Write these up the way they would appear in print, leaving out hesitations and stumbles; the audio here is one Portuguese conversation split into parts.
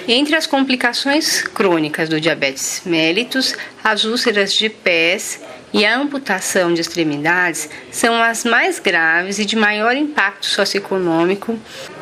Entre as complicações crônicas do diabetes mellitus, as úlceras de pés e a amputação de extremidades são as mais graves e de maior impacto socioeconômico,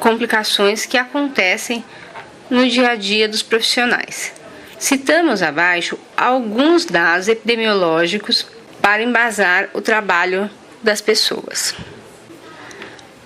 complicações que acontecem no dia a dia dos profissionais. Citamos abaixo alguns dados epidemiológicos para embasar o trabalho das pessoas.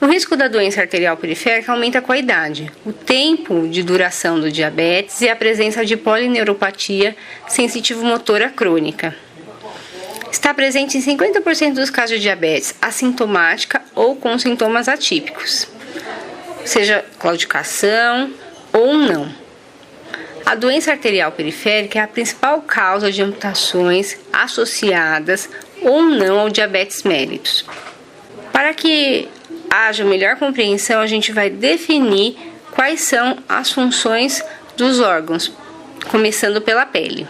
O risco da doença arterial periférica aumenta com a idade, o tempo de duração do diabetes e a presença de polineuropatia sensitivo-motora crônica. Está presente em 50% dos casos de diabetes assintomática ou com sintomas atípicos, seja claudicação ou não. A doença arterial periférica é a principal causa de amputações associadas ou não ao diabetes mellitus. Para que haja melhor compreensão, a gente vai definir quais são as funções dos órgãos, começando pela pele.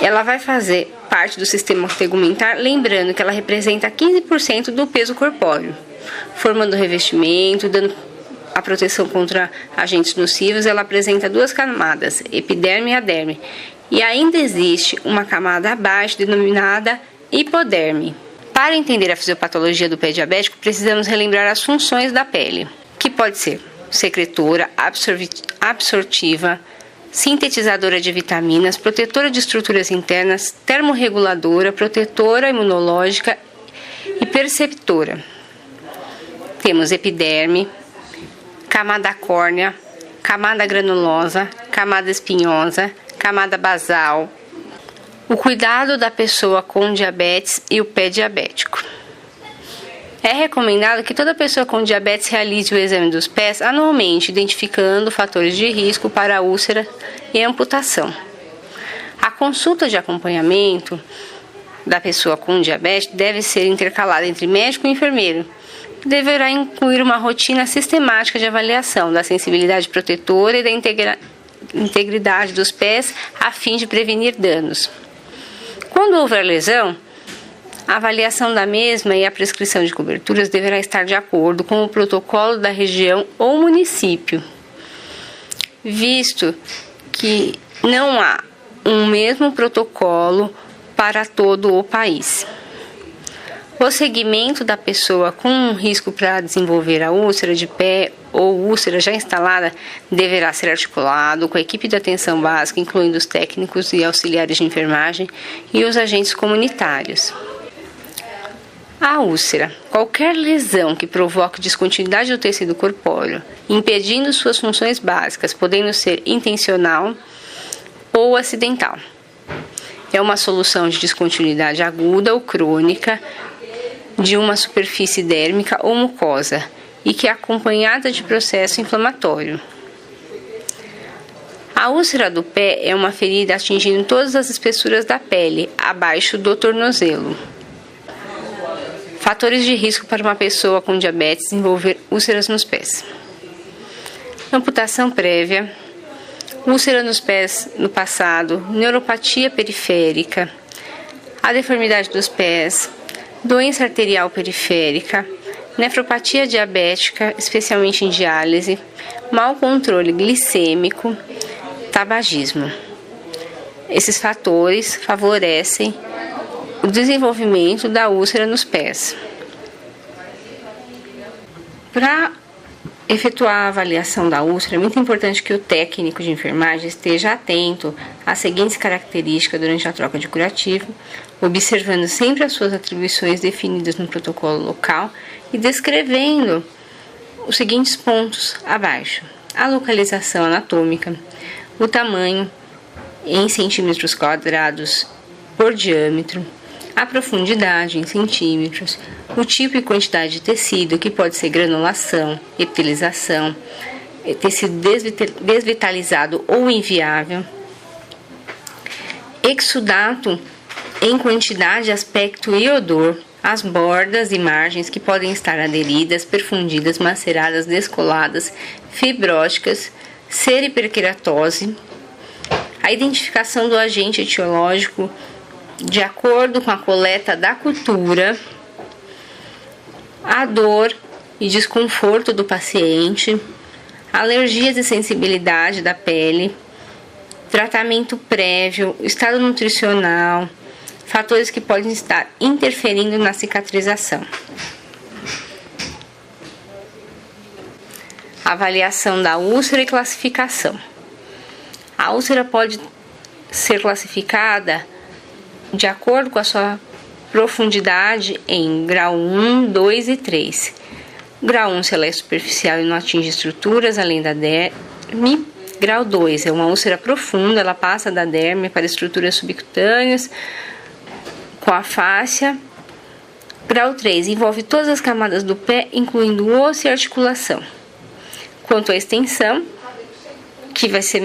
Ela vai fazer parte do sistema tegumentar, lembrando que ela representa 15% do peso corpóreo, formando revestimento, dando a proteção contra agentes nocivos. Ela apresenta duas camadas, epiderme e aderme, e ainda existe uma camada abaixo denominada hipoderme. Para entender a fisiopatologia do pé diabético, precisamos relembrar as funções da pele, que pode ser secretora, absortiva, sintetizadora de vitaminas, protetora de estruturas internas, termorreguladora, protetora imunológica e perceptora. Temos epiderme, camada córnea, camada granulosa, camada espinhosa, camada basal. O cuidado da pessoa com diabetes e o pé diabético. É recomendado que toda pessoa com diabetes realize o exame dos pés anualmente, identificando fatores de risco para a úlcera e amputação. A consulta de acompanhamento da pessoa com diabetes deve ser intercalada entre médico e enfermeiro. Deverá incluir uma rotina sistemática de avaliação da sensibilidade protetora e da integridade dos pés a fim de prevenir danos. Quando houver lesão, a avaliação da mesma e a prescrição de coberturas deverá estar de acordo com o protocolo da região ou município, visto que não há um mesmo protocolo para todo o país. O segmento da pessoa com risco para desenvolver a úlcera de pé ou úlcera já instalada deverá ser articulado com a equipe de atenção básica, incluindo os técnicos e auxiliares de enfermagem e os agentes comunitários. A úlcera, qualquer lesão que provoque descontinuidade do tecido corpóreo, impedindo suas funções básicas, podendo ser intencional ou acidental. É uma solução de descontinuidade aguda ou crônica de uma superfície dérmica ou mucosa e que é acompanhada de processo inflamatório. A úlcera do pé é uma ferida atingindo todas as espessuras da pele, abaixo do tornozelo. Fatores de risco para uma pessoa com diabetes desenvolver úlceras nos pés. Amputação prévia, úlcera nos pés no passado, neuropatia periférica, a deformidade dos pés, doença arterial periférica, nefropatia diabética, especialmente em diálise, mau controle glicêmico, tabagismo. Esses fatores favorecem o desenvolvimento da úlcera nos pés. Para efetuar a avaliação da úlcera, é muito importante que o técnico de enfermagem esteja atento às seguintes características durante a troca de curativo, observando sempre as suas atribuições definidas no protocolo local e descrevendo os seguintes pontos abaixo: a localização anatômica, o tamanho em centímetros quadrados por diâmetro, a profundidade em centímetros, o tipo e quantidade de tecido, que pode ser granulação, epitelização, tecido desvitalizado ou inviável, exudato em quantidade, aspecto e odor, as bordas e margens que podem estar aderidas, perfundidas, maceradas, descoladas, fibróticas, seriperqueratose, a identificação do agente etiológico de acordo com a coleta da cultura, a dor e desconforto do paciente, alergias e sensibilidade da pele, tratamento prévio, estado nutricional, fatores que podem estar interferindo na cicatrização. Avaliação da úlcera e classificação. A úlcera pode ser classificada de acordo com a sua profundidade em grau 1, 2 e 3. Grau 1, se ela é superficial e não atinge estruturas além da derme. Grau 2 é uma úlcera profunda, ela passa da derme para estruturas subcutâneas com a fáscia. Grau 3 envolve todas as camadas do pé, incluindo osso e articulação. Quanto à extensão, que vai ser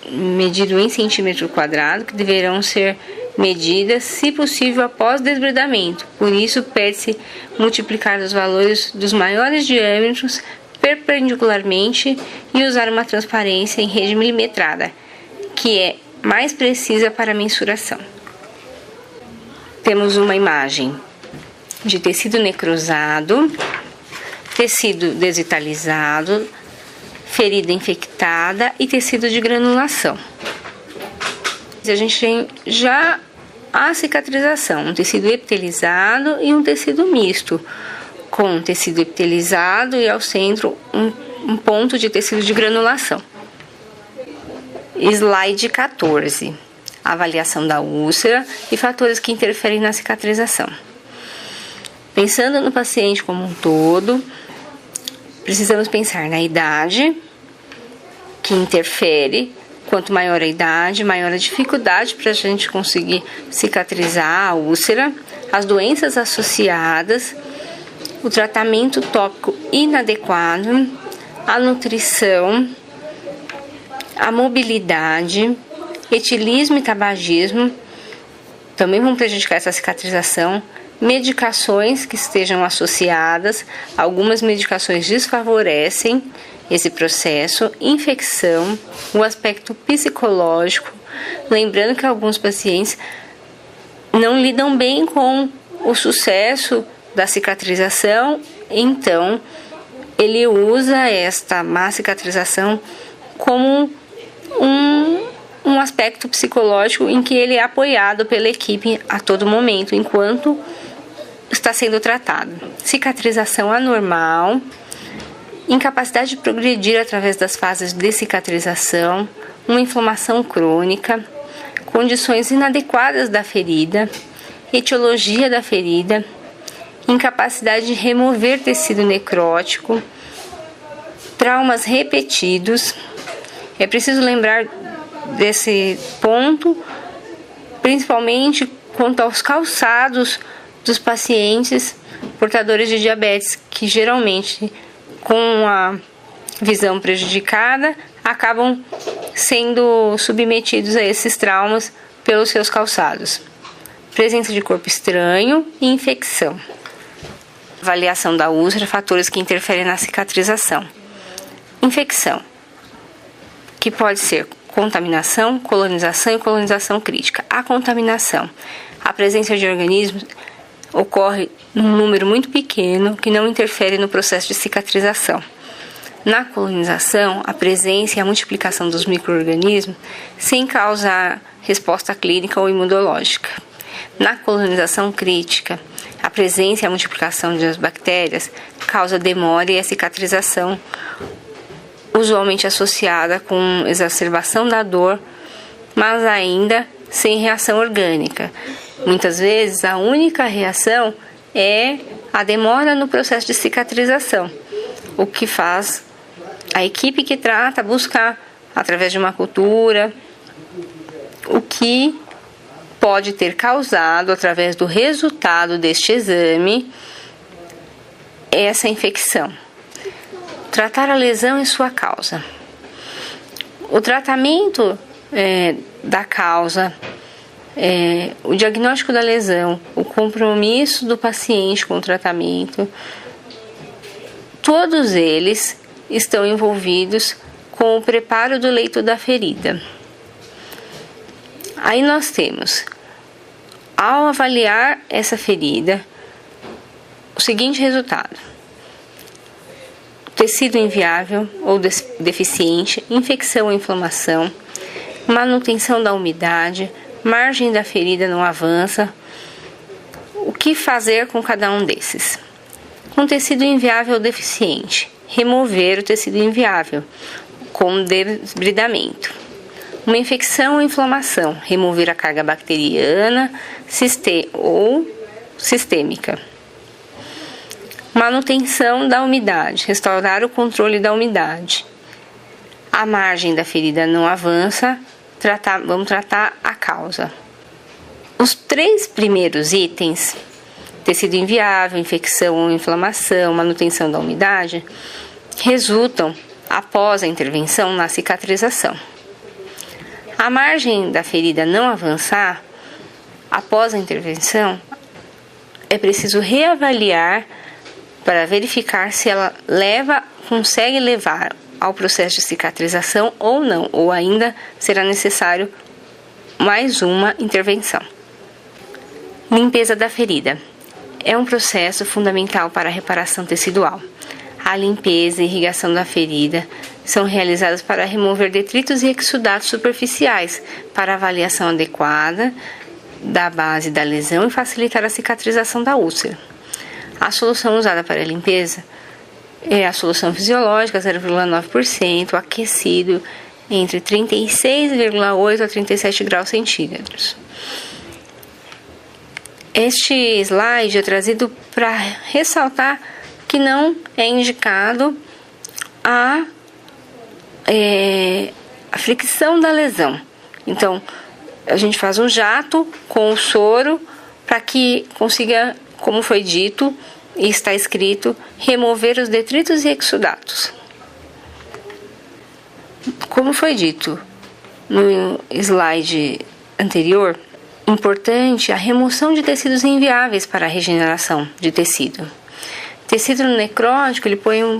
medido em centímetro quadrado, que deverão ser medidas, se possível, após desbridamento. Por isso, pede-se multiplicar os valores dos maiores diâmetros perpendicularmente e usar uma transparência em rede milimetrada, que é mais precisa para a mensuração. Temos uma imagem de tecido necrosado, tecido desvitalizado, ferida infectada e tecido de granulação. A gente tem já a cicatrização, um tecido epitelizado e um tecido misto, com um tecido epitelizado e ao centro um ponto de tecido de granulação. Slide 14. Avaliação da úlcera e fatores que interferem na cicatrização. Pensando no paciente como um todo, precisamos pensar na idade, que interfere. Quanto maior a idade, maior a dificuldade para a gente conseguir cicatrizar a úlcera, as doenças associadas, o tratamento tópico inadequado, a nutrição, a mobilidade, etilismo e tabagismo também vão prejudicar essa cicatrização. Medicações que estejam associadas, algumas medicações desfavorecem esse processo, infecção, o aspecto psicológico, lembrando que alguns pacientes não lidam bem com o sucesso da cicatrização, então ele usa esta má cicatrização como um aspecto psicológico em que ele é apoiado pela equipe a todo momento, enquanto está sendo tratado. Cicatrização anormal, incapacidade de progredir através das fases de cicatrização, uma inflamação crônica, condições inadequadas da ferida, etiologia da ferida, incapacidade de remover tecido necrótico, traumas repetidos. É preciso lembrar desse ponto, principalmente quanto aos calçados dos pacientes portadores de diabetes, que geralmente, com a visão prejudicada, acabam sendo submetidos a esses traumas pelos seus calçados. Presença de corpo estranho e infecção. Avaliação da úlcera, fatores que interferem na cicatrização. Infecção, que pode ser contaminação, colonização e colonização crítica. A contaminação, a presença de organismos ocorre num número muito pequeno que não interfere no processo de cicatrização. Na colonização, a presença e a multiplicação dos micro-organismos sem causar resposta clínica ou imunológica. Na colonização crítica, a presença e a multiplicação das bactérias causa demora e a cicatrização, usualmente associada com exacerbação da dor, mas ainda sem reação orgânica. Muitas vezes, a única reação é a demora no processo de cicatrização, o que faz a equipe que trata buscar, através de uma cultura, o que pode ter causado, através do resultado deste exame, essa infecção. Tratar a lesão e sua causa. O tratamento da causa, o diagnóstico da lesão, o compromisso do paciente com o tratamento, todos eles estão envolvidos com o preparo do leito da ferida. Aí nós temos, ao avaliar essa ferida, o seguinte resultado: tecido inviável ou deficiente, infecção ou inflamação, manutenção da umidade, margem da ferida não avança. O que fazer com cada um desses? Com tecido inviável ou deficiente, remover o tecido inviável com desbridamento. Uma infecção ou inflamação, remover a carga bacteriana ou sistêmica. Manutenção da umidade, restaurar o controle da umidade. A margem da ferida não avança, vamos tratar a causa. Os 3 primeiros itens, tecido inviável, infecção ou inflamação, manutenção da umidade, resultam, após a intervenção, na cicatrização. A margem da ferida não avançar, após a intervenção, é preciso reavaliar para verificar se ela consegue levar ao processo de cicatrização ou não, ou ainda será necessário mais uma intervenção. Limpeza da ferida é um processo fundamental para a reparação tecidual. A limpeza e irrigação da ferida são realizadas para remover detritos e exudatos superficiais para avaliação adequada da base da lesão e facilitar a cicatrização da úlcera. A solução usada para a limpeza é a solução fisiológica 0,9%, aquecido entre 36,8 a 37 graus centígrados. Este slide é trazido para ressaltar que não é indicado a fricção da lesão. Então, a gente faz um jato com o soro para que consiga, como foi dito e está escrito, remover os detritos e exudatos. Como foi dito no slide anterior, importante a remoção de tecidos inviáveis para a regeneração de tecido. Tecido necrótico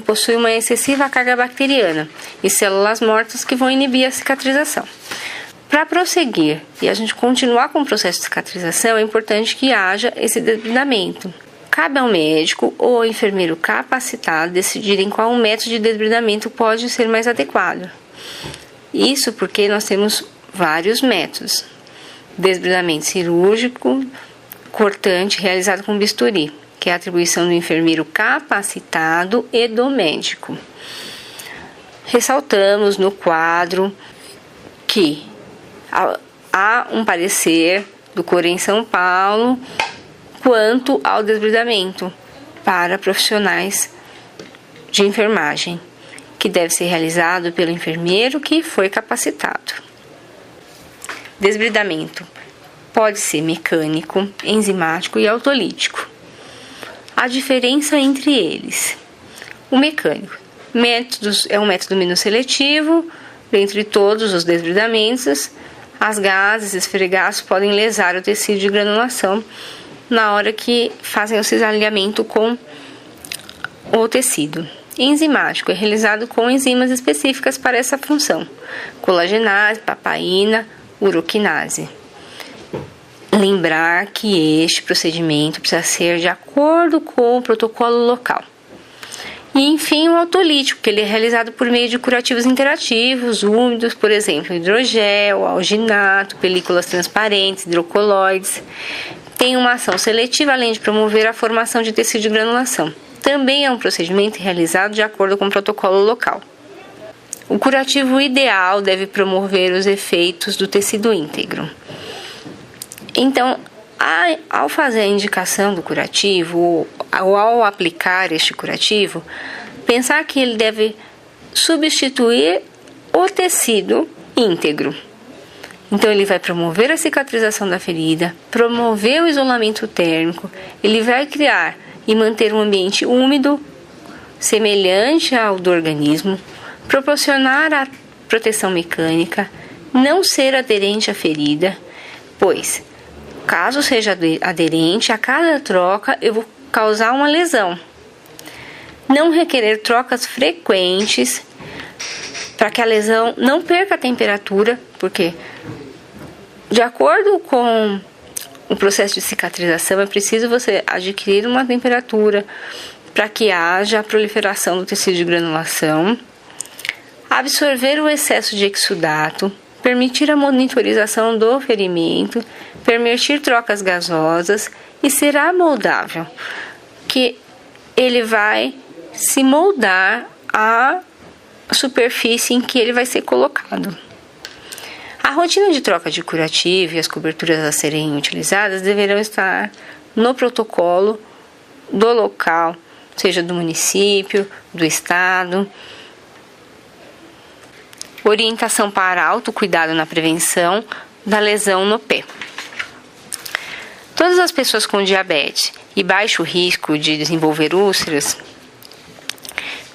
possui uma excessiva carga bacteriana e células mortas que vão inibir a cicatrização. Para prosseguir e a gente continuar com o processo de cicatrização, é importante que haja esse desbridamento. Cabe ao médico ou ao enfermeiro capacitado decidirem qual método de desbridamento pode ser mais adequado. Isso porque nós temos vários métodos. Desbridamento cirúrgico, cortante, realizado com bisturi, que é a atribuição do enfermeiro capacitado e do médico. Ressaltamos no quadro que há um parecer do Corém São Paulo quanto ao desbridamento para profissionais de enfermagem, que deve ser realizado pelo enfermeiro que foi capacitado. Desbridamento pode ser mecânico, enzimático e autolítico. A diferença entre eles: o mecânico é um método menos seletivo. Dentre todos os desbridamentos, as gases e esfregaços podem lesar o tecido de granulação na hora que fazem o cisalhamento com o tecido. Enzimático é realizado com enzimas específicas para essa função: colagenase, papaina, uroquinase. Lembrar que este procedimento precisa ser de acordo com o protocolo local. E, enfim, o autolítico, que ele é realizado por meio de curativos interativos, úmidos, por exemplo, hidrogel, alginato, películas transparentes, hidrocoloides. Tem uma ação seletiva, além de promover a formação de tecido de granulação. Também é um procedimento realizado de acordo com o protocolo local. O curativo ideal deve promover os efeitos do tecido íntegro. Então, ao fazer a indicação do curativo, ou ao aplicar este curativo, pensar que ele deve substituir o tecido íntegro. Então, ele vai promover a cicatrização da ferida, promover o isolamento térmico, ele vai criar e manter um ambiente úmido, semelhante ao do organismo, proporcionar a proteção mecânica, não ser aderente à ferida, pois, caso seja aderente, a cada troca eu vou causar uma lesão. Não requerer trocas frequentes para que a lesão não perca a temperatura, porque, de acordo com o processo de cicatrização, é preciso você adquirir uma temperatura para que haja a proliferação do tecido de granulação, absorver o excesso de exudato, permitir a monitorização do ferimento, permitir trocas gasosas e será moldável, que ele vai se moldar à superfície em que ele vai ser colocado. A rotina de troca de curativo e as coberturas a serem utilizadas deverão estar no protocolo do local, seja do município, do estado. Orientação para autocuidado na prevenção da lesão no pé. Todas as pessoas com diabetes e baixo risco de desenvolver úlceras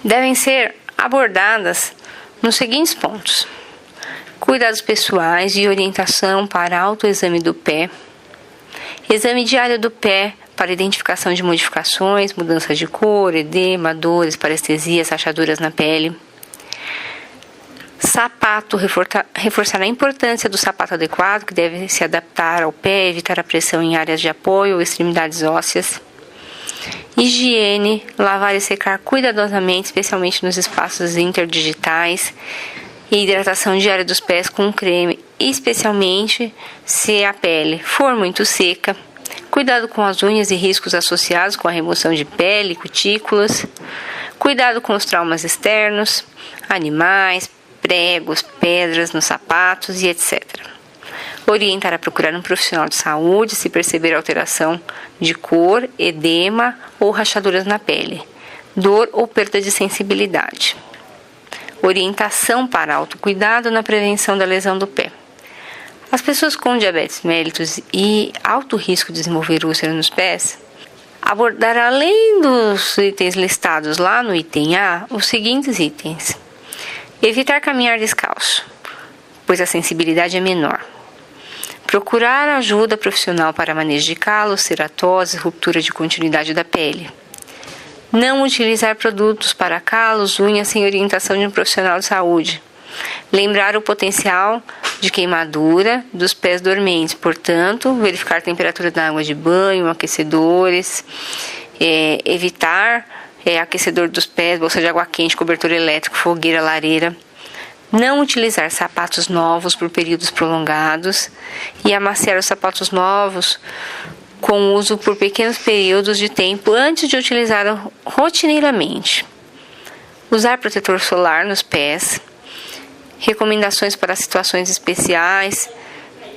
devem ser abordadas nos seguintes pontos: cuidados pessoais e orientação para autoexame do pé, exame diário do pé para identificação de modificações, mudança de cor, edema, dores, parestesias, rachaduras na pele. Sapato, reforçar a importância do sapato adequado, que deve se adaptar ao pé, evitar a pressão em áreas de apoio ou extremidades ósseas. Higiene, lavar e secar cuidadosamente, especialmente nos espaços interdigitais. E hidratação diária dos pés com creme, especialmente se a pele for muito seca. Cuidado com as unhas e riscos associados com a remoção de pele, cutículas. Cuidado com os traumas externos, animais, pregos, pedras nos sapatos e etc. Orientar a procurar um profissional de saúde se perceber alteração de cor, edema ou rachaduras na pele, dor ou perda de sensibilidade. Orientação para autocuidado na prevenção da lesão do pé. As pessoas com diabetes mellitus e alto risco de desenvolver úlcera nos pés abordar, além dos itens listados lá no item A, os seguintes itens: evitar caminhar descalço, pois a sensibilidade é menor. Procurar ajuda profissional para manejo de calos, ceratose, ruptura de continuidade da pele. Não utilizar produtos para calos, unhas sem orientação de um profissional de saúde. Lembrar o potencial de queimadura dos pés dormentes, portanto, verificar a temperatura da água de banho, aquecedores, evitar aquecedor dos pés, bolsa de água quente, cobertor elétrico, fogueira, lareira. Não utilizar sapatos novos por períodos prolongados e amaciar os sapatos novos com uso por pequenos períodos de tempo antes de utilizá-lo rotineiramente. Usar protetor solar nos pés. Recomendações para situações especiais,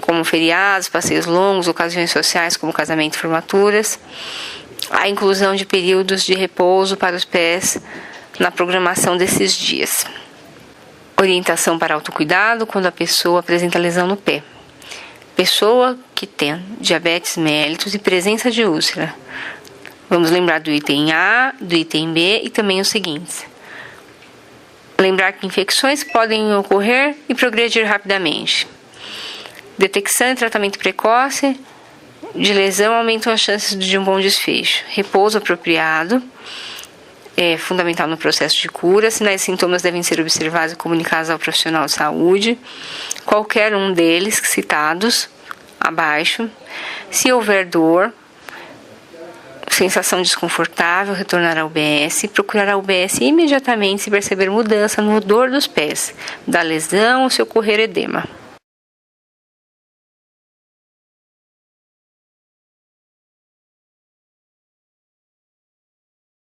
como feriados, passeios longos, ocasiões sociais como casamento e formaturas. A inclusão de períodos de repouso para os pés na programação desses dias. Orientação para autocuidado quando a pessoa apresenta lesão no pé. Pessoa que tem diabetes mellitus e presença de úlcera. Vamos lembrar do item A, do item B e também os seguintes. Lembrar que infecções podem ocorrer e progredir rapidamente. Detecção e tratamento precoce de lesão aumentam as chances de um bom desfecho. Repouso apropriado é fundamental no processo de cura. Sinais e sintomas devem ser observados e comunicados ao profissional de saúde. Qualquer um deles citados abaixo. Se houver dor, sensação desconfortável, retornar ao UBS, procurar a UBS imediatamente se perceber mudança no odor dos pés, da lesão ou se ocorrer edema.